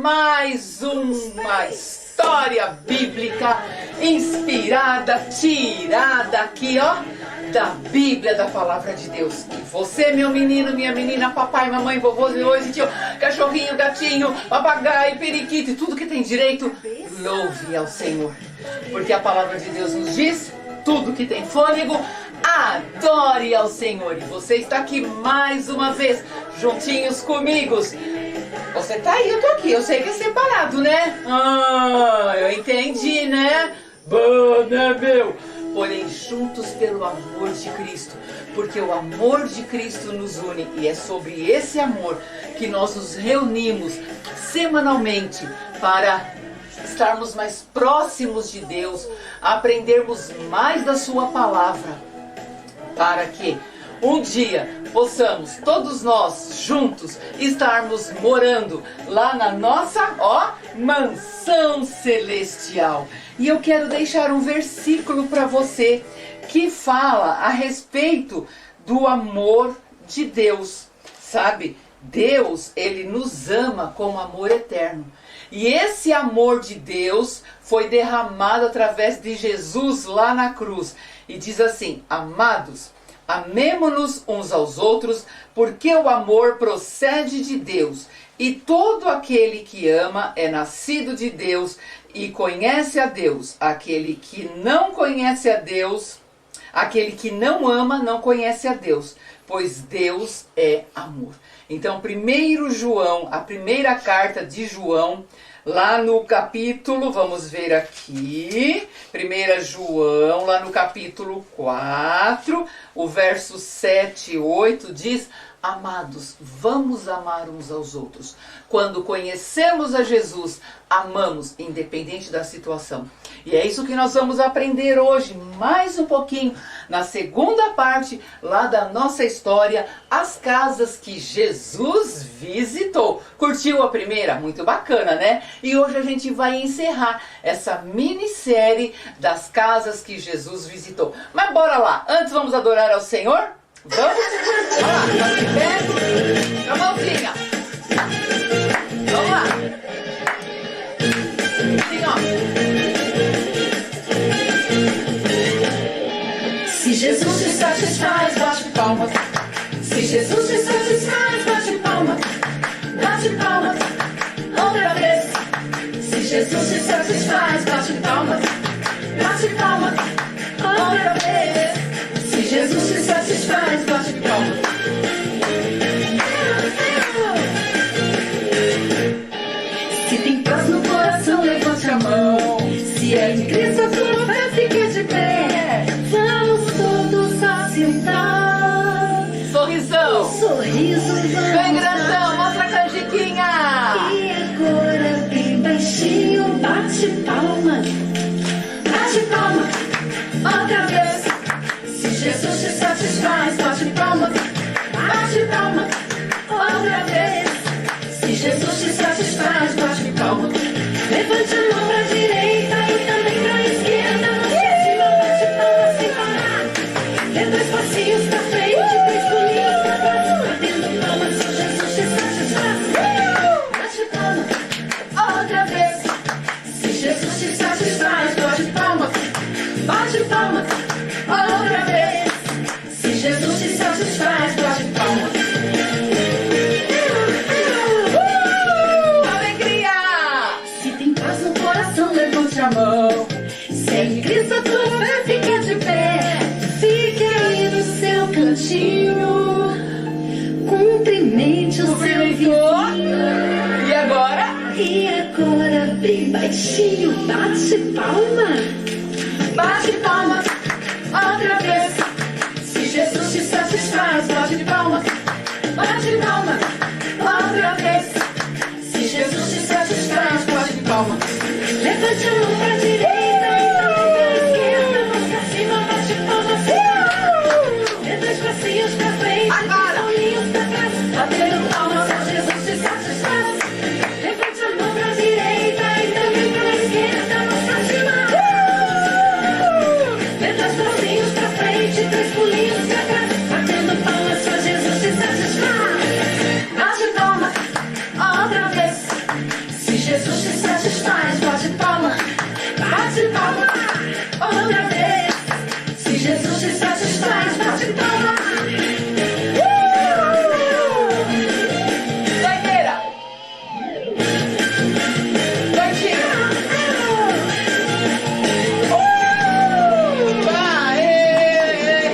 mais uma história bíblica inspirada, tirada aqui, ó, da Bíblia, da Palavra de Deus. E você, meu menino, minha menina, papai, mamãe, vovô, hoje, tio, cachorrinho, gatinho, papagaio, periquito e tudo que tem direito, louve ao Senhor. Porque a Palavra de Deus nos diz, tudo que tem fôlego, adore ao Senhor. E você está aqui mais uma vez, juntinhos comigo. Você tá aí, eu tô aqui. Eu sei que é separado, né? Ah, eu entendi, né? Bom, né, meu? Porém, juntos pelo amor de Cristo. Porque o amor de Cristo nos une. E é sobre esse amor que nós nos reunimos semanalmente para estarmos mais próximos de Deus, aprendermos mais da sua palavra, para que um dia possamos todos nós juntos estarmos morando lá na nossa, ó, mansão celestial. E eu quero deixar um versículo para você que fala a respeito do amor de Deus, sabe? Deus, ele nos ama com amor eterno. E esse amor de Deus foi derramado através de Jesus lá na cruz. E diz assim: amados, amemo-nos uns aos outros, porque o amor procede de Deus. E todo aquele que ama é nascido de Deus e conhece a Deus. Aquele que não conhece a Deus, aquele que não ama, não conhece a Deus, pois Deus é amor. Então, 1 João, a primeira carta de João, lá no capítulo, vamos ver aqui, 1 João, lá no capítulo 4, o verso 7 e 8 diz: amados, vamos amar uns aos outros. Quando conhecemos a Jesus, amamos, independente da situação. E é isso que nós vamos aprender hoje, mais um pouquinho, na segunda parte lá da nossa história, as casas que Jesus visitou. Curtiu a primeira? Muito bacana, né? E hoje a gente vai encerrar essa minissérie das casas que Jesus visitou. Mas bora lá, antes vamos adorar ao Senhor? Vamos? Olha lá, tá de pé? Com a mãozinha. Vamos lá. Assim, ó. Se Jesus te satisfaz, bate palmas. Se Jesus te satisfaz, bate palmas. Bate palmas, outra vez. Se Jesus te satisfaz, bate palmas. Bate palmas, outra vez. Se Jesus te satisfaz, bate palmas. Se tem paz no coração, levante a mão. Se é de Cristo a tua fé, fique de pé. Vamos todos assentar. Sorrisão. Sorriso, vamos Bem grandão, mostra a canjiquinha. E agora bem baixinho, bate palma. Bate palma, outra vez. Se Jesus te satisfaz, bate palma. Bate palma, outra vez. Se Jesus te satisfaz, bate palma. Levante a mão pra direita e também pra esquerda. Pra cima, bate palma sem parar. Dê 2 passinhos pra frente, 3 pulinhos pra trás. Batendo palmas, se Jesus te satisfaz. Bate palma, outra vez. Se Jesus te satisfaz, bate palma. Bate palma, outra vez. Se Jesus te satisfaz, bate palma. Alegria. Se tem paz no coração, levante a mão. Se é em Cristo a tua fé, fica de pé. Fique aí no seu cantinho. Cumprimente o seu vizinho. E agora? E agora bem baixinho, bate palma. Bate palma, outra vez. Se Jesus te satisfaz, bate palma. Bate palma, outra vez. Se Jesus te satisfaz, bate palma. Levante a mão pra direita e também pra esquerda. Mão pra cima, bate palma sem parar. Dê 2 passinhos pra frente, Agora. 3 pulinhos pra trás. Batendo palmas, se Jesus te satisfaz. Levante a mão pra direita e também pra esquerda. Mão pra cima. Dê 2 passinhos pra bate palma, outra vez. Se Jesus te satisfaz, bate palma. Doideira! Doidinha! Aê!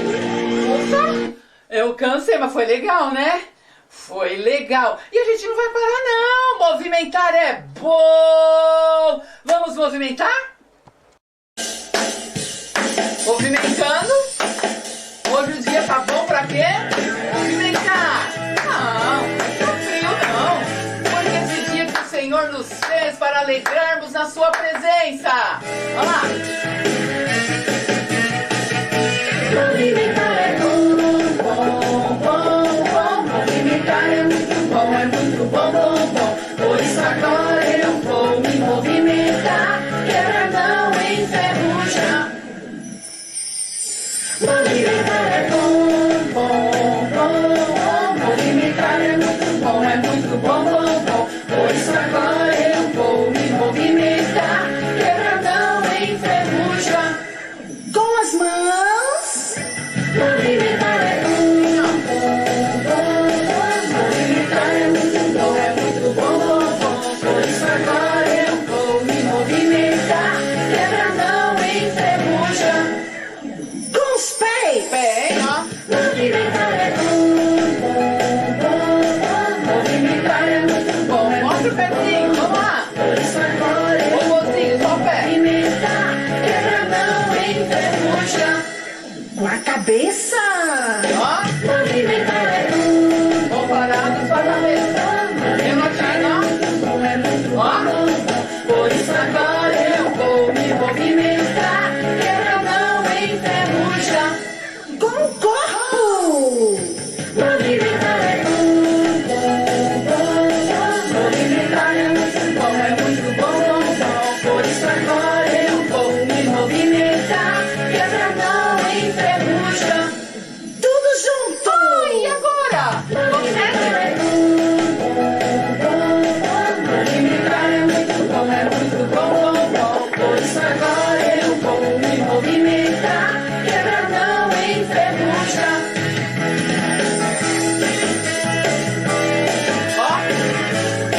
Ufa! Eu cansei, mas foi legal, né? Foi legal. E a gente não vai parar, não. Movimentar é bom. Vamos movimentar? Movimentando. Hoje o dia tá bom pra quê? Movimentar. Não, não tá frio, não. Porque esse dia que o Senhor nos fez para alegrarmos na sua presença. Olha lá. Movimentar é bom, bom, bom, bom. Movimentar é muito bom, bom, bom. Por isso agora eu vou me movimentar. Quebra não enferruja. Movimentar é bom, bom, bom, bom. Movimentar é muito bom, bom, bom. Por isso agora eu vou me movimentar. Quebra não enferruja. Com as mãos. Movimentar é bom, bom, bom. Movimentar é muito bom, bom. Por isso agora eu vou me movimentar. Quebra não enferruja. Com os pés. Bem, ó. Movimentar é bom, bom, bom. Movimentar é muito bom, Mostra o pezinho, vamos lá. Por isso agora eu O mozinho, só o pé. movimentar. Quebra não enferruja. Com a cabeça. Ó, Movimentar é bom. vamos parar na sua cabeça. Relotinho, ó. Ó, Por isso agora eu vou me movimentar. Quebra não enferruja. Com o corpo. Movimentar é bom, bom, bom. Movimentar é muito bom, bom. Por isso agora eu vou me movimentar. Quebra não enferruja. Tudo junto. E agora? Movimentar é bom, movimentar é muito bom, bom. Por isso agora eu vou me movimentar. Quebra não enferruja. Ó,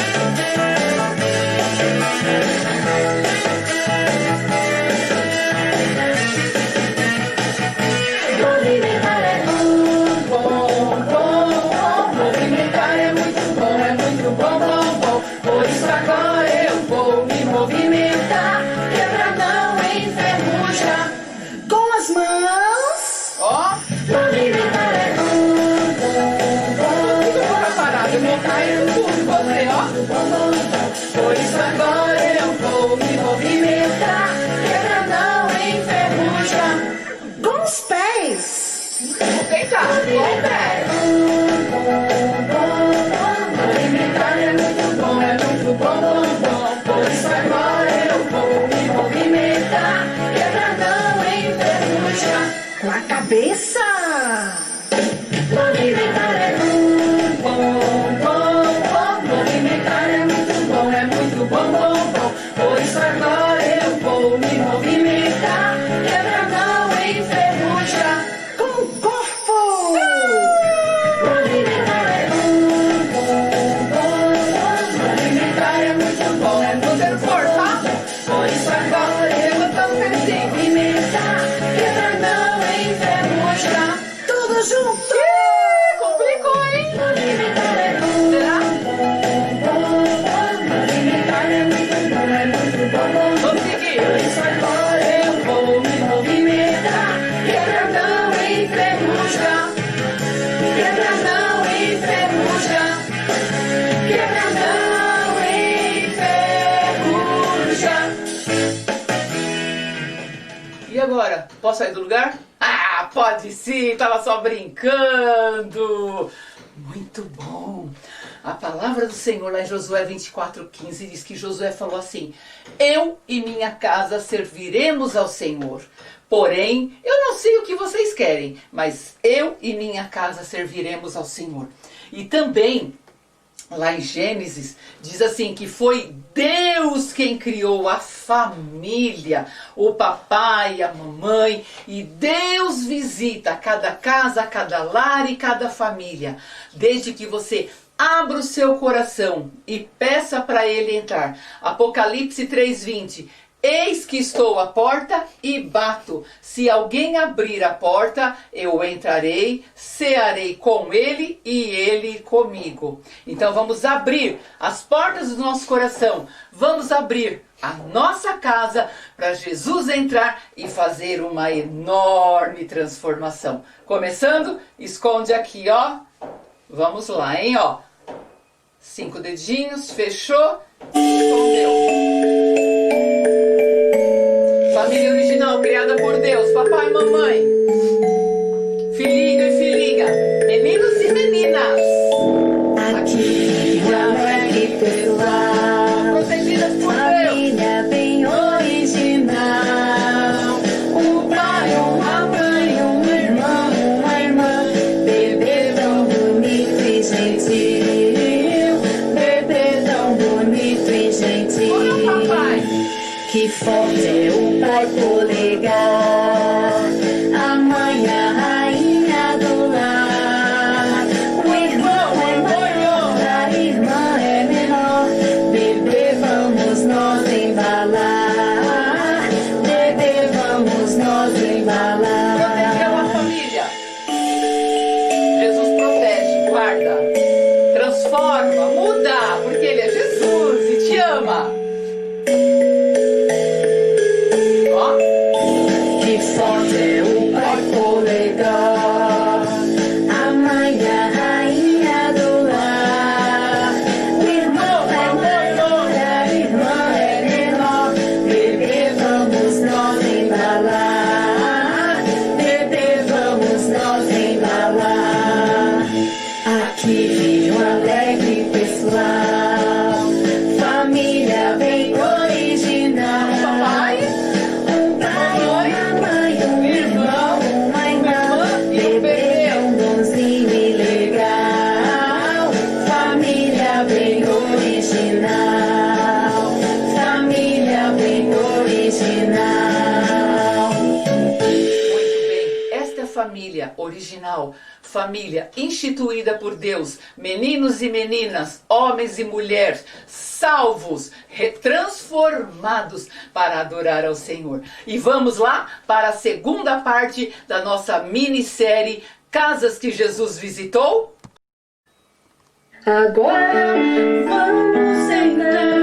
Movimentar é bom, bom, bom. Movimentar é muito bom, bom. Por isso agora eu vou me movimentar. Quebra não enferruja. Com as mãos. ó. Movimentar é bom, bom, Fica bom. para parado, eu vou cair tudo você, ó. Por isso agora eu vou me movimentar. Quebra não enferruja. Com os pés. Vamos tentar, com o pé. Movimentar é muito bom, bom. Por isso agora eu vou me movimentar. Quebra não enferruja. Com a cabeça. Movimentar é bom, bom. Movimentar é muito bom. Por isso agora eu vou me movimentar. Quebra não enferruja. Com o corpo. Movimentar é bom. Movimentar é muito bom, Fazendo força. Por isso agora eu Levantando o pezinho. movimentar. Quebra não enferruja. Tudo junto. Complicou, hein? Movimentar é bom. Será? Movimentar é muito bom. Vamos seguir. Por isso agora eu vou me movimentar. Quebra não enferruja. Quebra não enferruja. Quebra não enferruja. E agora? Posso sair do lugar? Ah, pode sim, tava só brincando. Muito bom. A palavra do Senhor lá em Josué 24:15 diz que Josué falou assim: eu e minha casa serviremos ao Senhor. Porém, eu não sei o que vocês querem, mas eu e minha casa serviremos ao Senhor. E também lá em Gênesis, diz assim que foi Deus quem criou a família, o papai, a mamãe, e Deus visita cada casa, cada lar e cada família, desde que você abra o seu coração e peça para ele entrar. Apocalipse 3:20. Eis que estou à porta e bato. Se alguém abrir a porta, eu entrarei, cearei com ele e ele comigo. Então vamos abrir as portas do nosso coração. Vamos abrir a nossa casa para Jesus entrar e fazer uma enorme transformação. Começando, esconde aqui, ó. Vamos lá, hein, ó. 5 dedinhos, fechou, escondeu. Família original criada por Deus, papai e mamãe, filhinho e filhinha, meninos e meninas. Aqui alegre pessoal, Protegidas por Deus. família bem original. Um pai, uma mãe, um irmão, uma irmã, bebê tão bonito e gentil, bebê tão bonito e gentil. Olha, papai. Que forte é o pai polegar, a mãe a rainha do lar, o irmão é maior, a irmã é menor, bebê vamos nós embalar, bebê vamos nós embalar. Protegeu a família. Jesus protege, guarda, transforma, muda, porque Ele é Jesus e te ama. Que forte é o pai polegar, a mãe a rainha do lar, o irmão é maior, a irmã é menor, bebê vamos nós embalar, bebê vamos nós embalar. Aqui vem um alegre pessoal, família bem original. Papai. Família bem original. Muito bem, esta é a família original, família instituída por Deus, meninos e meninas, homens e mulheres, salvos, retransformados para adorar ao Senhor. E vamos lá para a segunda parte da nossa minissérie Casas que Jesus Visitou. Agora vamos entrar,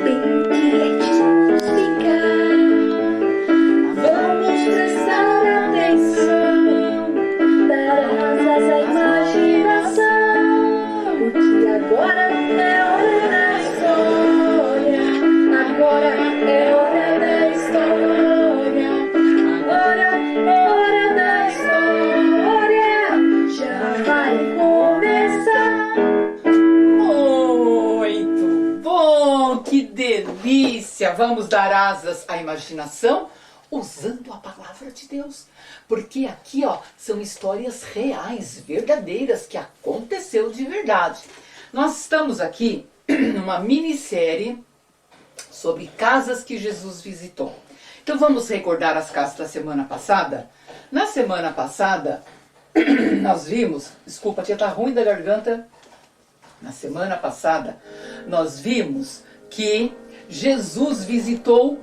vamos ficar, vamos prestar atenção, dar asas à imaginação, porque agora é hora da história, agora é hora da história, agora é hora da história, já vai começar. Muito bom, que delícia! Vamos dar asas à imaginação usando a palavra de Deus. Porque aqui, ó, são histórias reais, verdadeiras, que aconteceu de verdade. Nós estamos aqui numa minissérie sobre casas que Jesus visitou. Então vamos recordar as casas da semana passada? Na semana passada, nós vimos, desculpa, tia, tá ruim da garganta. Na semana passada, nós vimos que Jesus visitou,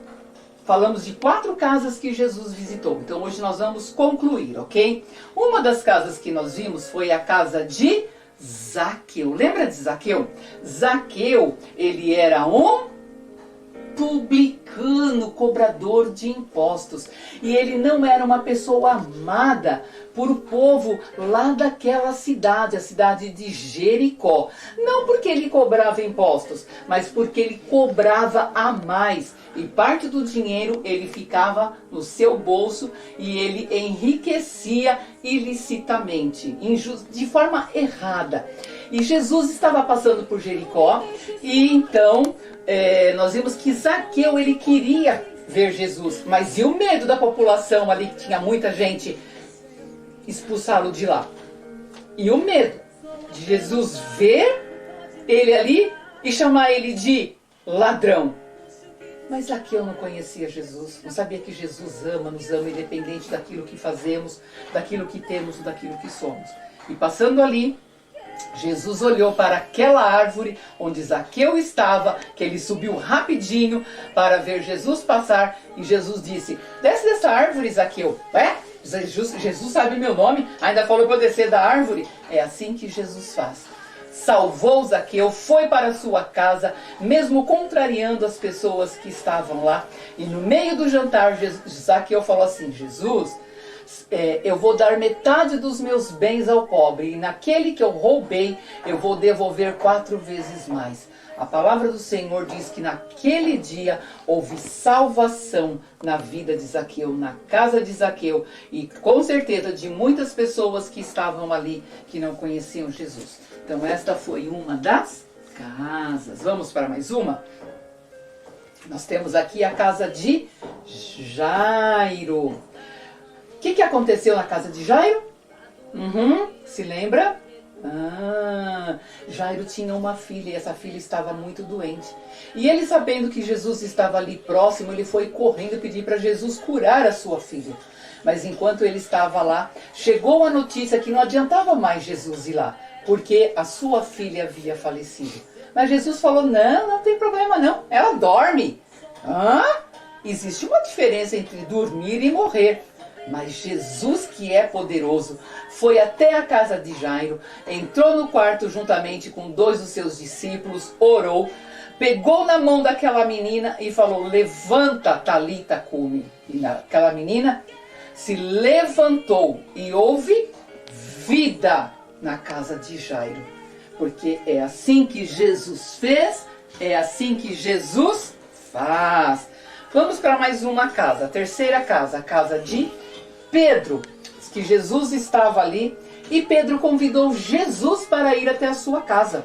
falamos de 4 casas que Jesus visitou. Então hoje nós vamos concluir, ok? Uma das casas que nós vimos foi a casa de Zaqueu. Lembra de Zaqueu? Zaqueu, ele era um publicano, cobrador de impostos. E ele não era uma pessoa amada por o povo lá daquela cidade, a cidade de Jericó. Não porque ele cobrava impostos, mas porque ele cobrava a mais. E parte do dinheiro ele ficava no seu bolso e ele enriquecia ilicitamente, de forma errada. E Jesus estava passando por Jericó e então nós vimos que Zaqueu, ele queria ver Jesus, mas e o medo da população ali, que tinha muita gente, expulsá-lo de lá? E o medo? de Jesus ver ele ali e chamar ele de ladrão. Mas Zaqueu não conhecia Jesus, não sabia que Jesus nos ama independente daquilo que fazemos, daquilo que temos ou daquilo que somos. E passando ali, Jesus olhou para aquela árvore onde Zaqueu estava, que ele subiu rapidinho para ver Jesus passar, e Jesus disse: desce dessa árvore, Zaqueu. Jesus sabe meu nome, ainda falou para eu descer da árvore. É assim que Jesus faz. Salvou Zaqueu, foi para sua casa, mesmo contrariando as pessoas que estavam lá. E no meio do jantar, Zaqueu falou assim: Jesus, eu vou dar metade dos meus bens ao pobre, e naquele que eu roubei, eu vou devolver 4 vezes mais. A palavra do Senhor diz que naquele dia houve salvação na vida de Zaqueu, na casa de Zaqueu, e com certeza de muitas pessoas que estavam ali que não conheciam Jesus. Então esta foi uma das casas. Vamos para mais uma? Nós temos aqui a casa de Jairo. O que aconteceu na casa de Jairo? Se lembra? Jairo tinha uma filha e essa filha estava muito doente. E ele, sabendo que Jesus estava ali próximo, ele foi correndo pedir para Jesus curar a sua filha. Mas enquanto ele estava lá, chegou a notícia que não adiantava mais Jesus ir lá, porque a sua filha havia falecido. Mas Jesus falou: não tem problema não, ela dorme. Existe uma diferença entre dormir e morrer. Mas Jesus, que é poderoso, foi até a casa de Jairo, entrou no quarto juntamente com 2 dos seus discípulos, orou, pegou na mão daquela menina e falou: levanta, Talita cumi. E aquela menina se levantou e houve vida na casa de Jairo. Porque é assim que Jesus fez, é assim que Jesus faz. Vamos para mais uma casa, a terceira casa, a casa de Pedro. Diz que Jesus estava ali e Pedro convidou Jesus para ir até a sua casa.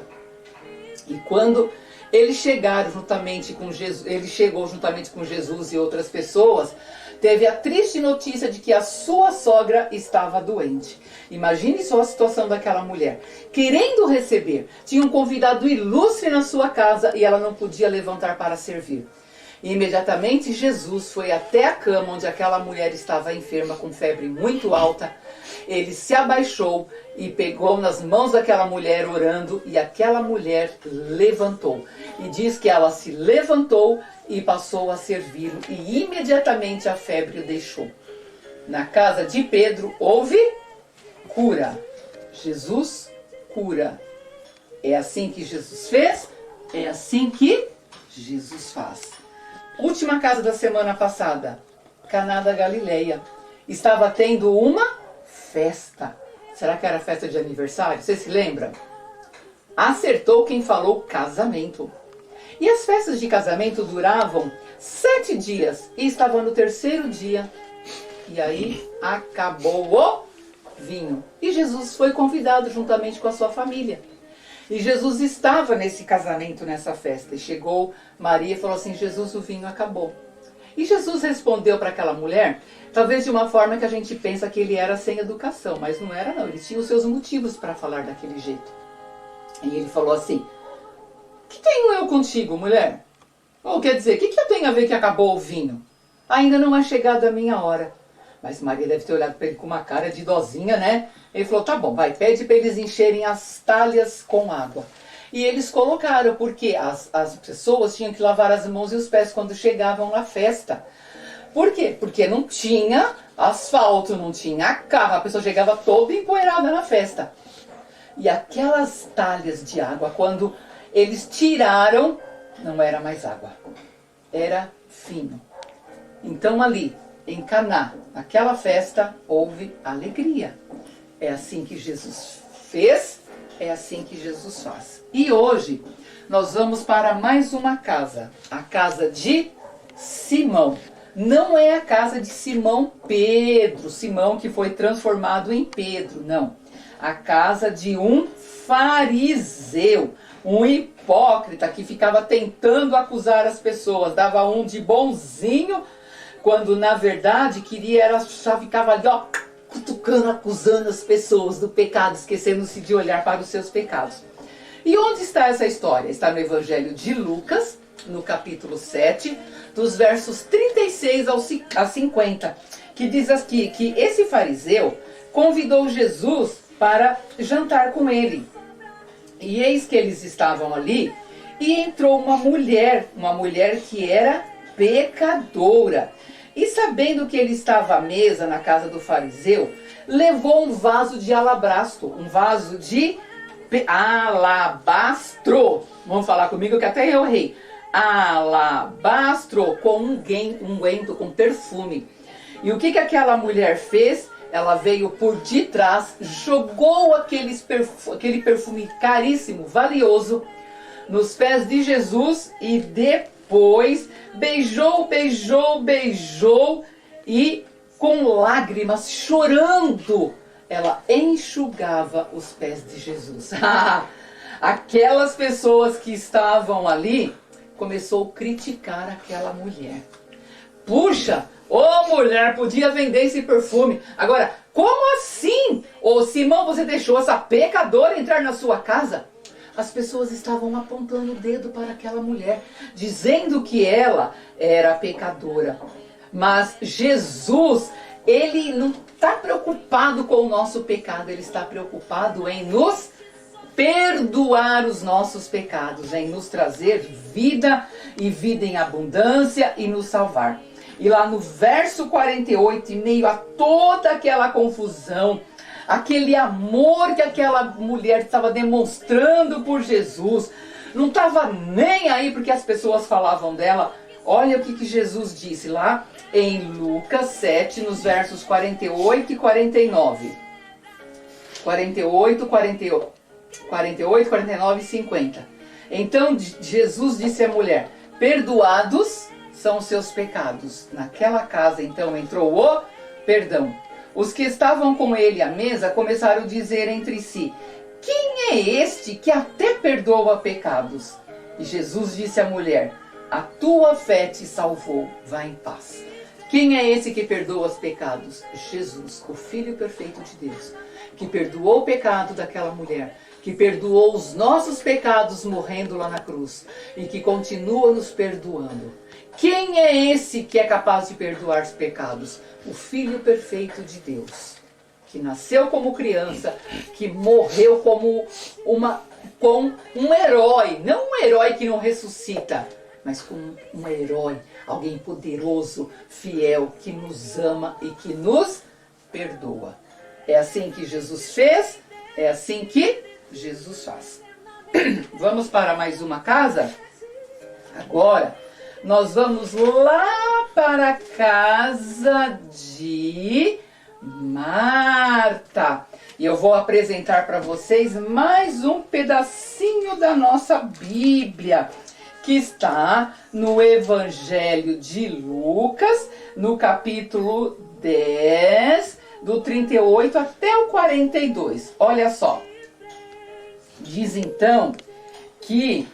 E quando eles chegaram juntamente com Jesus, ele chegou juntamente com Jesus e outras pessoas, teve a triste notícia de que a sua sogra estava doente. Imagine só a situação daquela mulher. Querendo receber, tinha um convidado ilustre na sua casa e ela não podia levantar para servir. E imediatamente Jesus foi até a cama onde aquela mulher estava enferma com febre muito alta. Ele se abaixou e pegou nas mãos daquela mulher orando, e aquela mulher levantou. E diz que ela se levantou e passou a servi-lo, e imediatamente a febre o deixou. Na casa de Pedro houve cura. Jesus cura. É assim que Jesus fez, é assim que Jesus faz. Última casa da semana passada, Caná da Galileia. Estava tendo uma festa. Será que era festa de aniversário? Você se lembra? Acertou quem falou casamento. E as festas de casamento duravam 7 dias. E estava no 3º dia. E aí acabou o vinho. E Jesus foi convidado juntamente com a sua família. E Jesus estava nesse casamento, nessa festa. E chegou Maria e falou assim: Jesus, o vinho acabou. E Jesus respondeu para aquela mulher, talvez de uma forma que a gente pensa que ele era sem educação. Mas não era não, ele tinha os seus motivos para falar daquele jeito. E ele falou assim: que tenho eu contigo, mulher? Ou quer dizer, o que eu tenho a ver que acabou o vinho? Ainda não é chegada a minha hora. Mas Maria deve ter olhado para ele com uma cara de idosinha, né? Ele falou: tá bom, vai, pede para eles encherem as talhas com água. E eles colocaram, porque as pessoas tinham que lavar as mãos e os pés quando chegavam na festa. Por quê? Porque não tinha asfalto, não tinha carro, a pessoa chegava toda empoeirada na festa. E aquelas talhas de água, quando eles tiraram, não era mais água, era vinho. Então ali, em Caná, naquela festa, houve alegria. É assim que Jesus fez, é assim que Jesus faz. E hoje, nós vamos para mais uma casa, a casa de Simão. Não é a casa de Simão Pedro, Simão que foi transformado em Pedro, não. A casa de um fariseu, um hipócrita que ficava tentando acusar as pessoas, dava um de bonzinho, quando na verdade queria, era, já ficava ali, ó, cutucando ficando acusando as pessoas do pecado, esquecendo-se de olhar para os seus pecados. E onde está essa história? Está no Evangelho de Lucas, no capítulo 7, dos versos 36 a 50, que diz aqui que esse fariseu convidou Jesus para jantar com ele. E eis que eles estavam ali, e entrou uma mulher que era pecadora. E sabendo que ele estava à mesa na casa do fariseu, levou um vaso de alabastro, um vaso de alabastro. Vamos falar comigo que até eu errei. Alabastro com unguento, com perfume. E o que aquela mulher fez? Ela veio por detrás, jogou aquele perfume caríssimo, valioso, nos pés de Jesus e depois beijou e com lágrimas, chorando, ela enxugava os pés de Jesus. Aquelas pessoas que estavam ali começou a criticar aquela mulher. Puxa, mulher, podia vender esse perfume. Agora, como assim? Simão, você deixou essa pecadora entrar na sua casa? As pessoas estavam apontando o dedo para aquela mulher, dizendo que ela era pecadora. Mas Jesus, ele não está preocupado com o nosso pecado, ele está preocupado em nos perdoar os nossos pecados, em nos trazer vida e vida em abundância e nos salvar. E lá no verso 48, em meio a toda aquela confusão, aquele amor que aquela mulher estava demonstrando por Jesus, não estava nem aí porque as pessoas falavam dela. Olha o que Jesus disse lá em Lucas 7, nos versos 48 e 49. 48, 49 e 50. Então Jesus disse à mulher: perdoados são os seus pecados. Naquela casa então entrou o perdão. Os que estavam com ele à mesa começaram a dizer entre si: quem é este que até perdoa pecados? E Jesus disse à mulher: a tua fé te salvou, vá em paz. Quem é esse que perdoa os pecados? Jesus, o Filho perfeito de Deus, que perdoou o pecado daquela mulher, que perdoou os nossos pecados morrendo lá na cruz e que continua nos perdoando. Quem é esse que é capaz de perdoar os pecados? O Filho perfeito de Deus, que nasceu como criança, que morreu como um herói, não um herói que não ressuscita, mas como um herói, alguém poderoso, fiel, que nos ama e que nos perdoa. É assim que Jesus fez, é assim que Jesus faz. Vamos para mais uma casa? Agora nós vamos lá para a casa de Marta. E eu vou apresentar para vocês mais um pedacinho da nossa Bíblia, que está no Evangelho de Lucas, no capítulo 10, do 38 até o 42. Olha só. Diz então que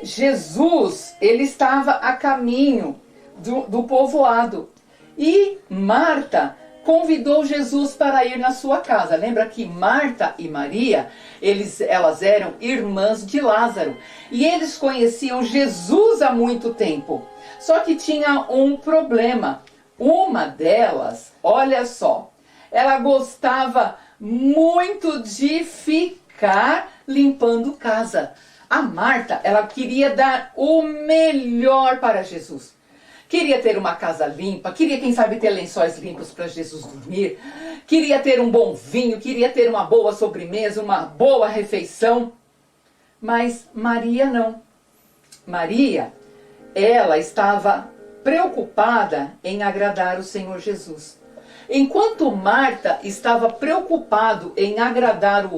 Jesus, ele estava a caminho do povoado. E Marta convidou Jesus para ir na sua casa. Lembra que Marta e Maria, elas eram irmãs de Lázaro. E eles conheciam Jesus há muito tempo. Só que tinha um problema. Uma delas, olha só, ela gostava muito de ficar limpando casa. A Marta, ela queria dar o melhor para Jesus. Queria ter uma casa limpa, queria, quem sabe, ter lençóis limpos para Jesus dormir. Queria ter um bom vinho, queria ter uma boa sobremesa, uma boa refeição. Mas Maria não. Maria, ela estava preocupada em agradar o Senhor Jesus. Enquanto Marta estava preocupado em agradar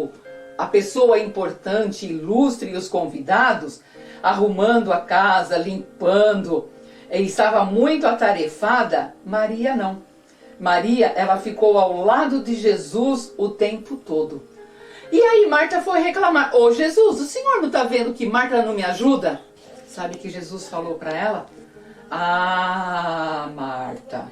a pessoa importante, ilustre e os convidados, arrumando a casa, limpando, e estava muito atarefada, Maria não. Maria, ela ficou ao lado de Jesus o tempo todo. E aí Marta foi reclamar: ô Jesus, o senhor não está vendo que Marta não me ajuda? Sabe o que Jesus falou para ela? Ah, Marta,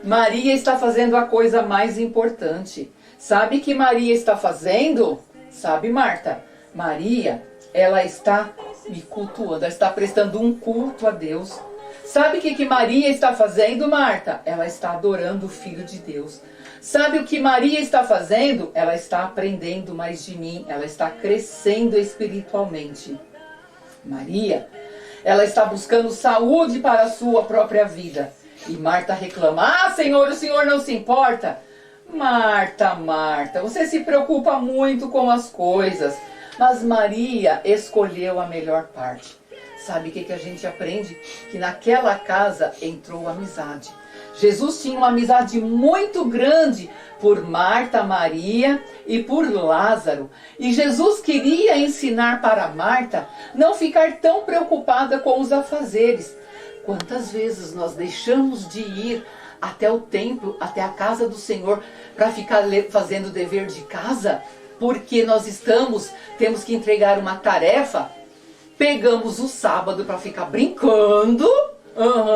Maria está fazendo a coisa mais importante. Sabe o que Maria está fazendo? Sabe, Marta? Maria, ela está me cultuando, ela está prestando um culto a Deus. Sabe o que Maria está fazendo, Marta? Ela está adorando o Filho de Deus. Sabe o que Maria está fazendo? Ela está aprendendo mais de mim, ela está crescendo espiritualmente. Maria, ela está buscando saúde para a sua própria vida. E Marta reclama: ah, Senhor, o Senhor não se importa? Marta, Marta, você se preocupa muito com as coisas. Mas Maria escolheu a melhor parte. Sabe o que a gente aprende? Que naquela casa entrou amizade. Jesus tinha uma amizade muito grande por Marta, Maria e por Lázaro. E Jesus queria ensinar para Marta não ficar tão preocupada com os afazeres. Quantas vezes nós deixamos de ir até o templo, até a casa do Senhor, para ficar fazendo o dever de casa? Porque nós temos que entregar uma tarefa, pegamos o sábado para ficar brincando,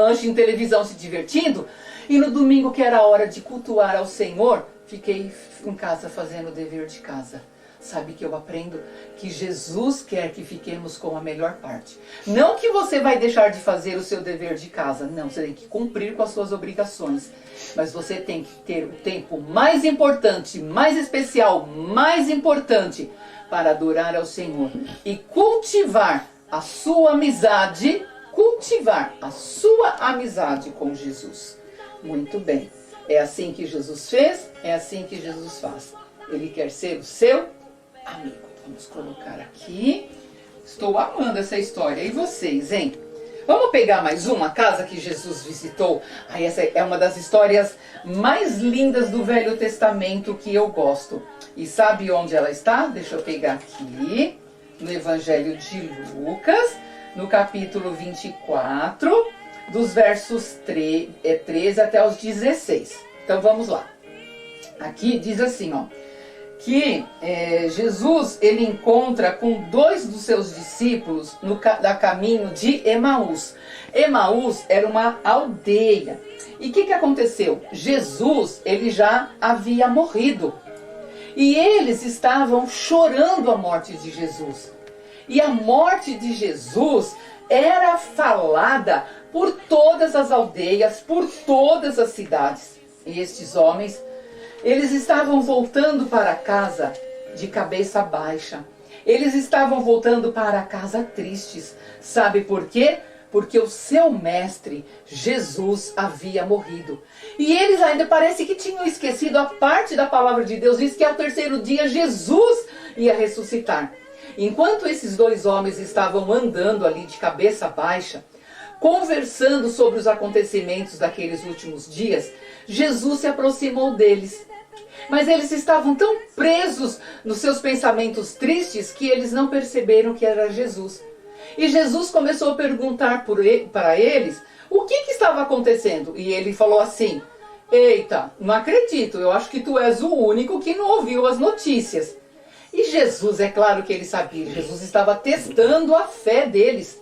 assistindo televisão, se divertindo, e no domingo, que era a hora de cultuar ao Senhor, fiquei em casa fazendo o dever de casa. Sabe que eu aprendo que Jesus quer que fiquemos com a melhor parte. Não que você vai deixar de fazer o seu dever de casa. Não, você tem que cumprir com as suas obrigações. Mas você tem que ter o tempo mais importante, mais especial, mais importante para adorar ao Senhor. E cultivar a sua amizade, com Jesus. Muito bem. É assim que Jesus fez, é assim que Jesus faz. Ele quer ser o seu amigo. Vamos colocar aqui. Estou amando essa história. E vocês, hein? Vamos pegar mais uma casa que Jesus visitou? Essa é uma das histórias mais lindas do Velho Testamento que eu gosto. E sabe onde ela está? Deixa eu pegar aqui. No Evangelho de Lucas, no capítulo 24, dos versos 13 até os 16. Então vamos lá. Aqui diz assim, ó, que Jesus, ele encontra com 2 dos seus discípulos no caminho de Emaús. Emaús era uma aldeia. E o que aconteceu? Jesus, ele já havia morrido. E eles estavam chorando a morte de Jesus. E a morte de Jesus era falada por todas as aldeias, por todas as cidades. E estes homens, eles estavam voltando para casa de cabeça baixa. Eles estavam voltando para casa tristes. Sabe por quê? Porque o seu mestre, Jesus, havia morrido. E eles ainda parece que tinham esquecido a parte da palavra de Deus. Diz que ao 3º dia Jesus ia ressuscitar. Enquanto esses 2 homens estavam andando ali de cabeça baixa, conversando sobre os acontecimentos daqueles últimos dias, Jesus se aproximou deles. Mas eles estavam tão presos nos seus pensamentos tristes que eles não perceberam que era Jesus. E Jesus começou a perguntar para eles o que estava acontecendo. E ele falou assim: eita, não acredito, eu acho que tu és o único que não ouviu as notícias. E Jesus, é claro que ele sabia, Jesus estava testando a fé deles.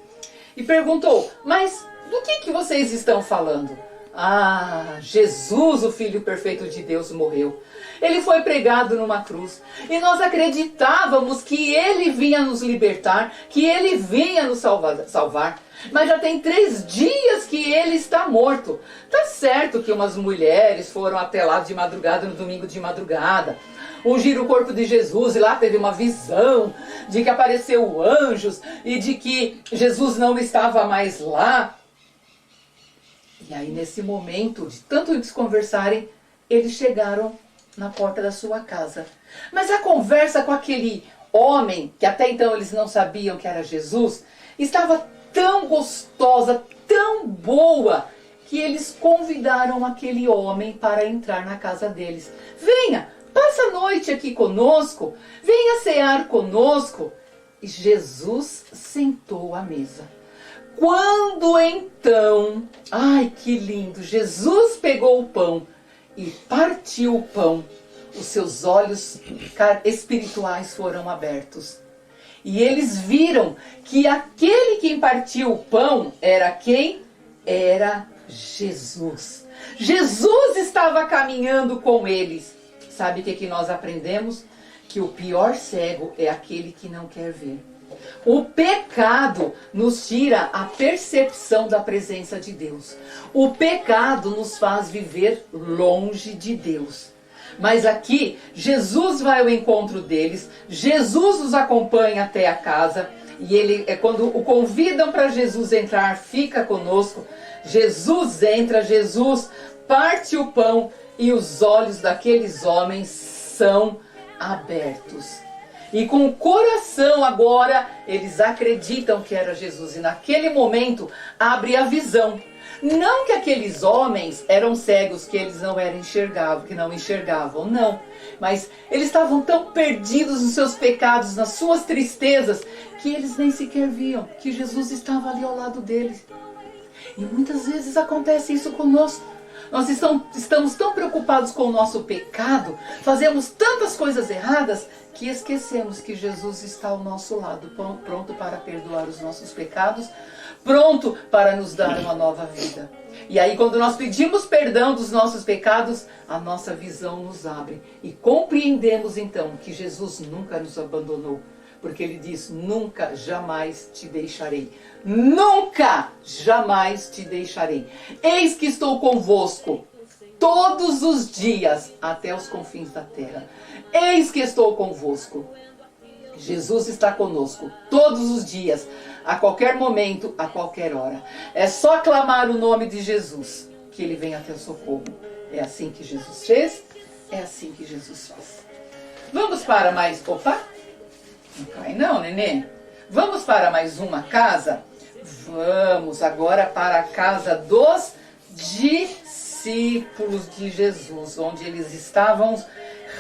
E perguntou: mas do que vocês estão falando? Ah, Jesus, o Filho perfeito de Deus, morreu. Ele foi pregado numa cruz. E nós acreditávamos que ele vinha nos libertar, que ele vinha nos salvar. Mas já tem 3 dias que ele está morto. Tá certo que umas mulheres foram até lá de madrugada, no domingo de madrugada, ungiram o corpo de Jesus e lá teve uma visão de que apareceu anjos e de que Jesus não estava mais lá. E aí, nesse momento, de tanto eles conversarem, eles chegaram na porta da sua casa. Mas a conversa com aquele homem, que até então eles não sabiam que era Jesus, estava tão gostosa, tão boa, que eles convidaram aquele homem para entrar na casa deles. Venha, passa a noite aqui conosco, venha cear conosco. E Jesus sentou à mesa. Quando então, ai que lindo, Jesus pegou o pão e partiu o pão, os seus olhos espirituais foram abertos. E eles viram que aquele que partiu o pão era quem? era Jesus. Jesus estava caminhando com eles. Sabe o que nós aprendemos? Que o pior cego é aquele que não quer ver. O pecado nos tira a percepção da presença de Deus. O pecado nos faz viver longe de Deus. Mas aqui, Jesus vai ao encontro deles, Jesus os acompanha até a casa, e ele, quando o convidam para Jesus entrar, fica conosco, Jesus entra, Jesus parte o pão, e os olhos daqueles homens são abertos. E com o coração agora, eles acreditam que era Jesus. E naquele momento, abre a visão. Não que aqueles homens eram cegos, que eles não enxergavam, que não enxergavam, não. Mas eles estavam tão perdidos nos seus pecados, nas suas tristezas, que eles nem sequer viam que Jesus estava ali ao lado deles. E muitas vezes acontece isso conosco. Nós estamos tão preocupados com o nosso pecado, fazemos tantas coisas erradas, que esquecemos que Jesus está ao nosso lado, pronto para perdoar os nossos pecados, pronto para nos dar uma nova vida. E aí, quando nós pedimos perdão dos nossos pecados, a nossa visão nos abre. E compreendemos então que Jesus nunca nos abandonou. Porque ele diz, nunca, jamais te deixarei. Nunca, jamais te deixarei. Eis que estou convosco todos os dias até os confins da terra. Eis que estou convosco. Jesus está conosco todos os dias, a qualquer momento, a qualquer hora. É só clamar o nome de Jesus, que ele vem até o socorro. É assim que Jesus fez, é assim que Jesus faz. Vamos para mais... Opa! Não cai não, nenê. Vamos para mais uma casa? Vamos agora para a casa dos discípulos de Jesus, onde eles estavam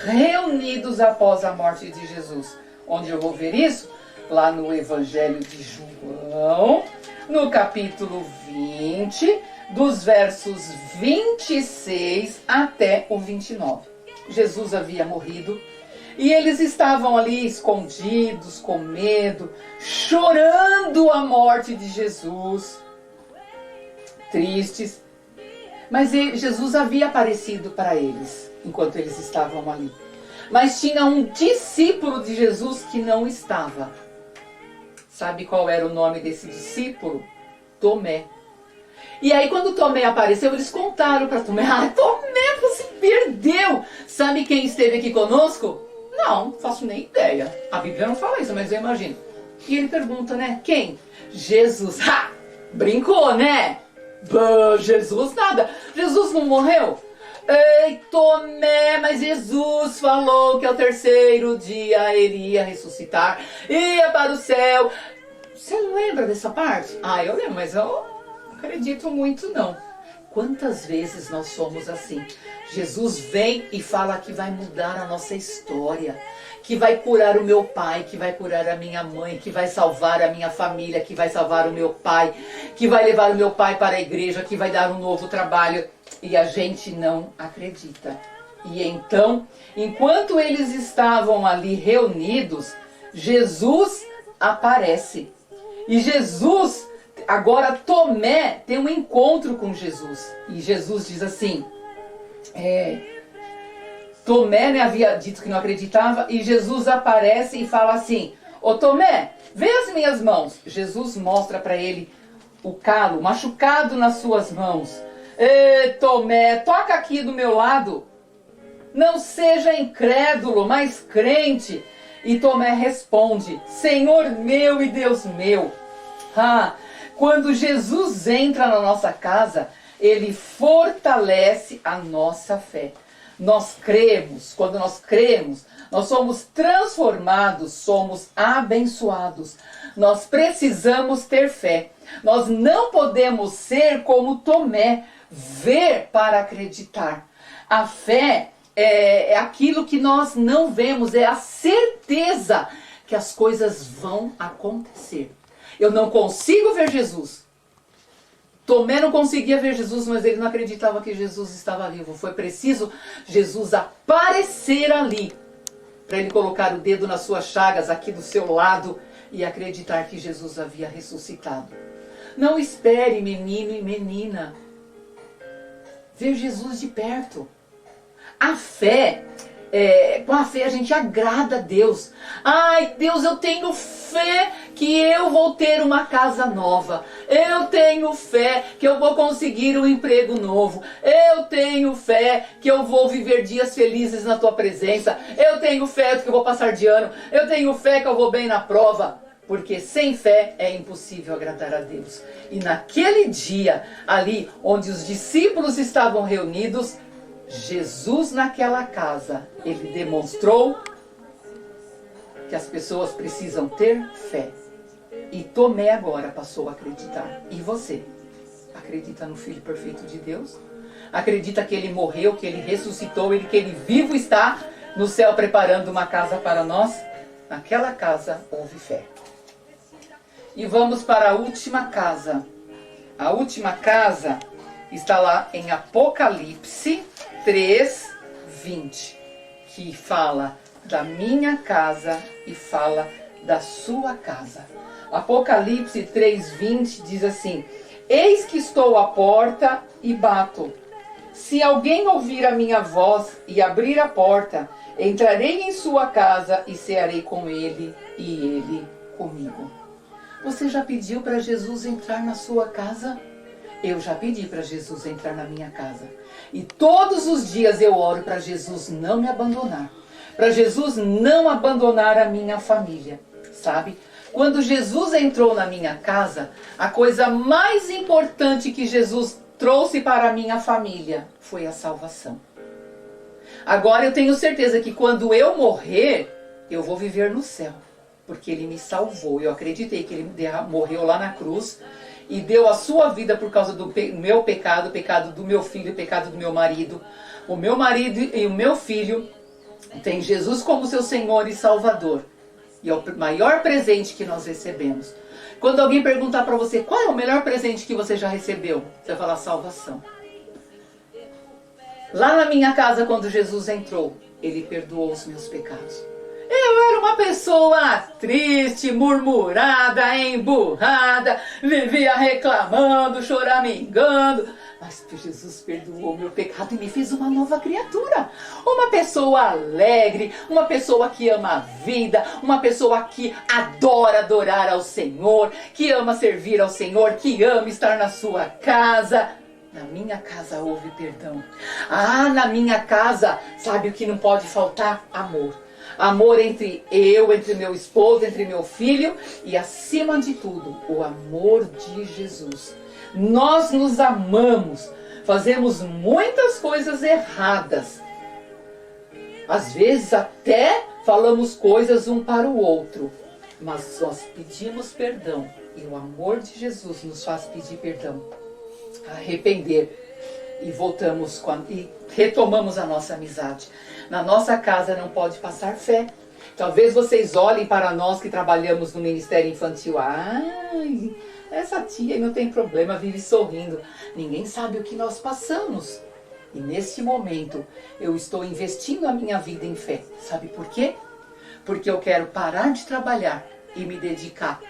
reunidos após a morte de Jesus. Onde eu vou ver isso? Lá no Evangelho de João, no capítulo 20, dos versos 26 até o 29. Jesus havia morrido. E eles estavam ali escondidos, com medo, chorando a morte de Jesus, tristes. Mas Jesus havia aparecido para eles, enquanto eles estavam ali. Mas tinha um discípulo de Jesus que não estava. Sabe qual era o nome desse discípulo? Tomé. E aí quando Tomé apareceu, eles contaram para Tomé, Tomé, você perdeu. Sabe quem esteve aqui conosco? Não faço nem ideia. A Bíblia não fala isso, mas eu imagino. E ele pergunta, né? Quem? Jesus. Ha! Brincou, né? Jesus nada. Jesus não morreu? Ei, Tomé, mas Jesus falou que ao terceiro dia ele ia ressuscitar, ia para o céu. Você não lembra dessa parte? Eu lembro, mas eu não acredito muito não. Quantas vezes nós somos assim? Jesus vem e fala que vai mudar a nossa história, que vai curar o meu pai, que vai curar a minha mãe, que vai salvar a minha família, que vai salvar o meu pai, que vai levar o meu pai para a igreja, que vai dar um novo trabalho. E a gente não acredita. E então, enquanto eles estavam ali reunidos, Jesus aparece. E Jesus... Agora Tomé tem um encontro com Jesus. E Jesus diz assim, Tomé, né, havia dito que não acreditava, e Jesus aparece e fala assim, ô Tomé, vê as minhas mãos. Jesus mostra para ele o calo, machucado nas suas mãos. Tomé, toca aqui do meu lado. Não seja incrédulo, mas crente. E Tomé responde, Senhor meu e Deus meu. Quando Jesus entra na nossa casa, ele fortalece a nossa fé. Nós cremos, quando nós cremos, nós somos transformados, somos abençoados. Nós precisamos ter fé. Nós não podemos ser como Tomé, ver para acreditar. A fé é aquilo que nós não vemos, é a certeza que as coisas vão acontecer. Eu não consigo ver Jesus. Tomé não conseguia ver Jesus, mas ele não acreditava que Jesus estava vivo. Foi preciso Jesus aparecer ali, para ele colocar o dedo nas suas chagas, aqui do seu lado, e acreditar que Jesus havia ressuscitado. Não espere, menino e menina, ver Jesus de perto. A fé, com a fé a gente agrada a Deus. Ai, Deus, eu tenho fé que eu vou ter uma casa nova. Eu tenho fé que eu vou conseguir um emprego novo. Eu tenho fé que eu vou viver dias felizes na tua presença. Eu tenho fé que eu vou passar de ano. Eu tenho fé que eu vou bem na prova. Porque sem fé é impossível agradar a Deus. E naquele dia, ali onde os discípulos estavam reunidos, Jesus naquela casa, ele demonstrou que as pessoas precisam ter fé. E Tomé agora passou a acreditar. E você? Acredita no Filho perfeito de Deus? Acredita que ele morreu, que ele ressuscitou, que ele vivo está no céu preparando uma casa para nós? Naquela casa houve fé. E vamos para a última casa. A última casa está lá em Apocalipse 3:20, que fala da minha casa e fala da sua casa. Apocalipse 3:20 diz assim: eis que estou à porta e bato. Se alguém ouvir a minha voz e abrir a porta, entrarei em sua casa e cearei com ele e ele comigo. Você já pediu para Jesus entrar na sua casa? Eu já pedi para Jesus entrar na minha casa. E todos os dias eu oro para Jesus não me abandonar. Para Jesus não abandonar a minha família. Sabe? Quando Jesus entrou na minha casa, a coisa mais importante que Jesus trouxe para a minha família foi a salvação. Agora eu tenho certeza que quando eu morrer, eu vou viver no céu. Porque ele me salvou. Eu acreditei que ele morreu lá na cruz e deu a sua vida por causa do meu pecado, o pecado do meu filho, o pecado do meu marido. O meu marido e o meu filho têm Jesus como seu Senhor e Salvador. E é o maior presente que nós recebemos. Quando alguém perguntar para você qual é o melhor presente que você já recebeu, você vai falar salvação. Lá na minha casa, quando Jesus entrou, ele perdoou os meus pecados. Eu era uma pessoa triste, murmurada, emburrada, vivia reclamando, choramingando. Mas Jesus perdoou o meu pecado e me fez uma nova criatura. Uma pessoa alegre, uma pessoa que ama a vida, uma pessoa que adora adorar ao Senhor, que ama servir ao Senhor, que ama estar na sua casa. Na minha casa houve perdão. Ah, na minha casa, sabe o que não pode faltar? Amor. Amor entre meu esposo, entre meu filho e, acima de tudo, o amor de Jesus. Nós nos amamos, fazemos muitas coisas erradas. Às vezes até falamos coisas um para o outro, mas nós pedimos perdão e o amor de Jesus nos faz pedir perdão, arrepender e voltamos e retomamos a nossa amizade. Na nossa casa não pode passar fé. Talvez vocês olhem para nós que trabalhamos no Ministério Infantil. Ai, essa tia não tem problema, vive sorrindo. Ninguém sabe o que nós passamos. E nesse momento eu estou investindo a minha vida em fé. Sabe por quê? Porque eu quero parar de trabalhar e me dedicar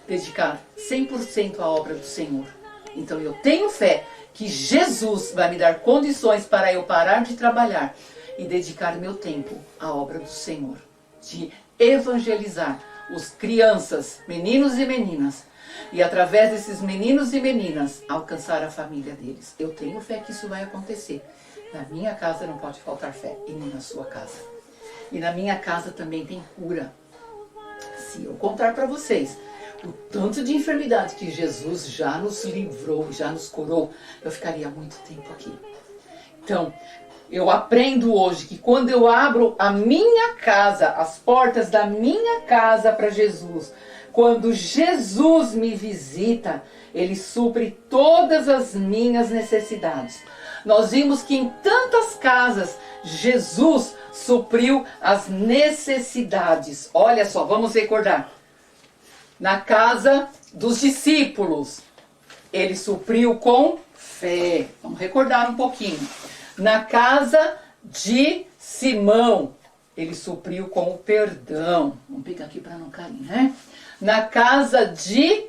100% à obra do Senhor. Então eu tenho fé que Jesus vai me dar condições para eu parar de trabalhar e dedicar meu tempo à obra do Senhor, de evangelizar os crianças, meninos e meninas, e através desses meninos e meninas alcançar a família deles. Eu tenho fé que isso vai acontecer. Na minha casa não pode faltar fé, e nem na sua casa. E na minha casa também tem cura. Se eu contar para vocês o tanto de enfermidade que Jesus já nos livrou, já nos curou, eu ficaria muito tempo aqui. Então, eu aprendo hoje que quando eu abro a minha casa, as portas da minha casa para Jesus, quando Jesus me visita, Ele supre todas as minhas necessidades. Nós vimos que em tantas casas, Jesus supriu as necessidades. Olha só, vamos recordar. Na casa dos discípulos, Ele supriu com fé. Vamos recordar um pouquinho. Na casa de Simão, Ele supriu com o perdão. Vamos pegar aqui para não cair, né? Na casa de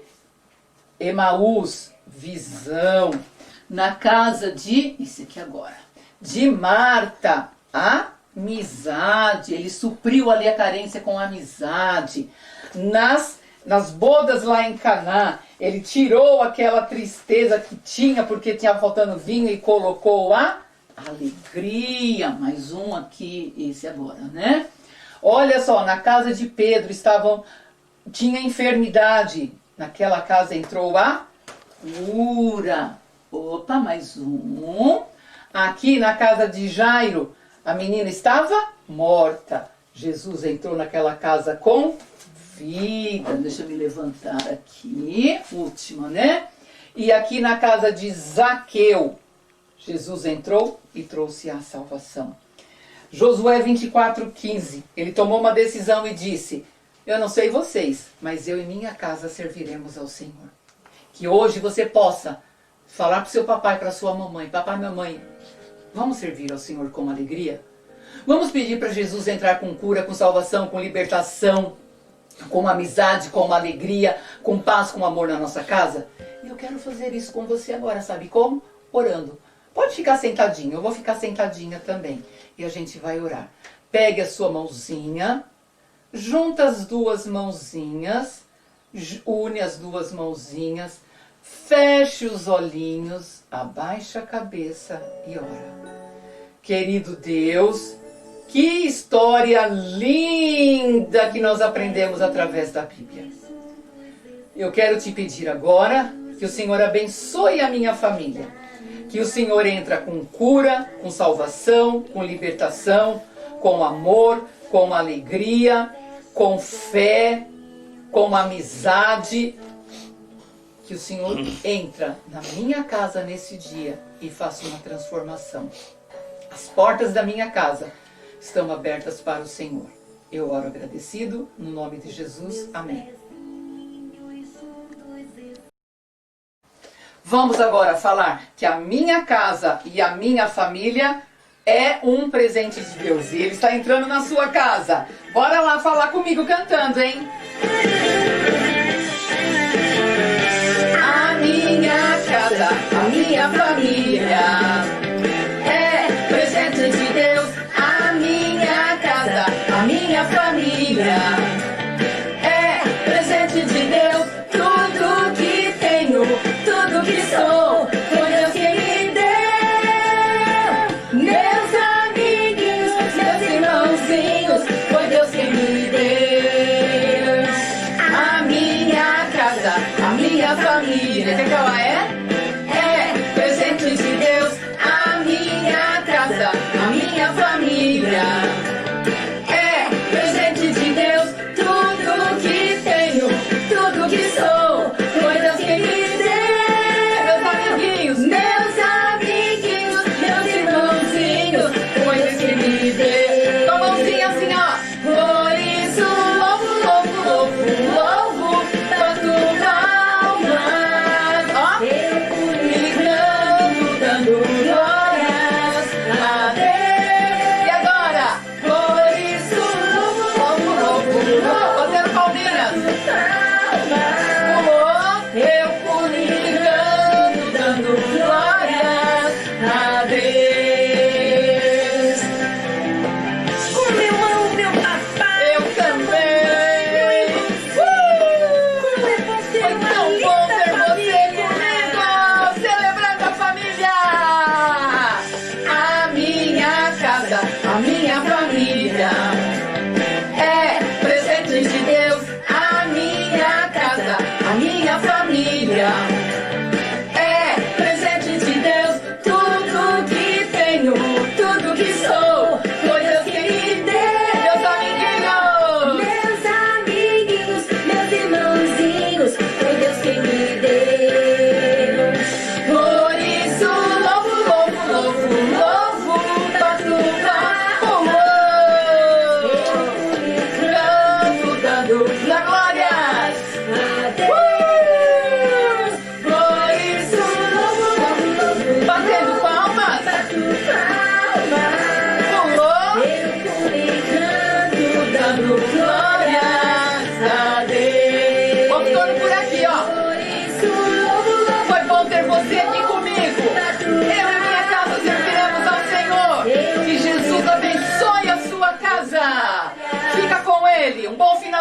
Emaús, visão. Na casa de, esse aqui agora, de Marta, amizade. Ele supriu ali a carência com amizade. Nas bodas lá em Caná, ele tirou aquela tristeza que tinha porque tinha faltando vinho e colocou a alegria. Mais um aqui, esse agora, né? Olha só, na casa de Pedro tinha enfermidade. Naquela casa entrou a cura. Opa, mais um. Aqui na casa de Jairo, a menina estava morta. Jesus entrou naquela casa com vida. Deixa eu me levantar aqui. Última, né? E aqui na casa de Zaqueu, Jesus entrou e trouxe a salvação. Josué 24:15. Ele tomou uma decisão e disse: eu não sei vocês, mas eu e minha casa serviremos ao Senhor. Que hoje você possa falar para o seu papai e para a sua mamãe: papai e mamãe, vamos servir ao Senhor com alegria? Vamos pedir para Jesus entrar com cura, com salvação, com libertação, com amizade, com alegria, com paz, com amor na nossa casa? E eu quero fazer isso com você agora, sabe como? Orando. Pode ficar sentadinho, eu vou ficar sentadinha também. E a gente vai orar. Pegue a sua mãozinha, junta as duas mãozinhas, une as duas mãozinhas, feche os olhinhos, abaixa a cabeça e ora. Querido Deus, que história linda que nós aprendemos através da Bíblia. Eu quero te pedir agora que o Senhor abençoe a minha família. Que o Senhor entra com cura, com salvação, com libertação, com amor, com alegria, com fé, com amizade. Que o Senhor entra na minha casa nesse dia e faça uma transformação. As portas da minha casa estão abertas para o Senhor. Eu oro agradecido, no nome de Jesus. Amém. Vamos agora falar que a minha casa e a minha família é um presente de Deus. E Ele está entrando na sua casa. Bora lá falar comigo cantando, hein? A minha casa, a minha família é presente de Deus. A minha casa, a minha família é presente de Deus. Tudo que tenho, tudo que sou, foi Deus quem me deu. Meus amiguinhos, meus irmãozinhos, foi Deus quem me deu. A minha casa, a minha família, o que ela é? É presente de Deus.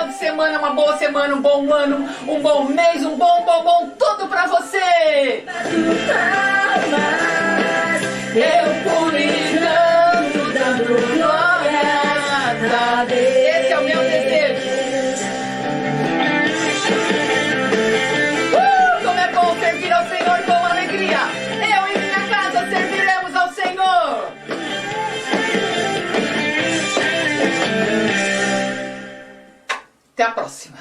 final de semana, uma boa semana, um bom ano, um bom mês, um bom tudo pra você! Eu purinando, dando glórias a Deus. Esse é o meu desejo. Como é bom servir ao Senhor com alegria. Eu e minha casa serviremos ao Senhor. Até a próxima.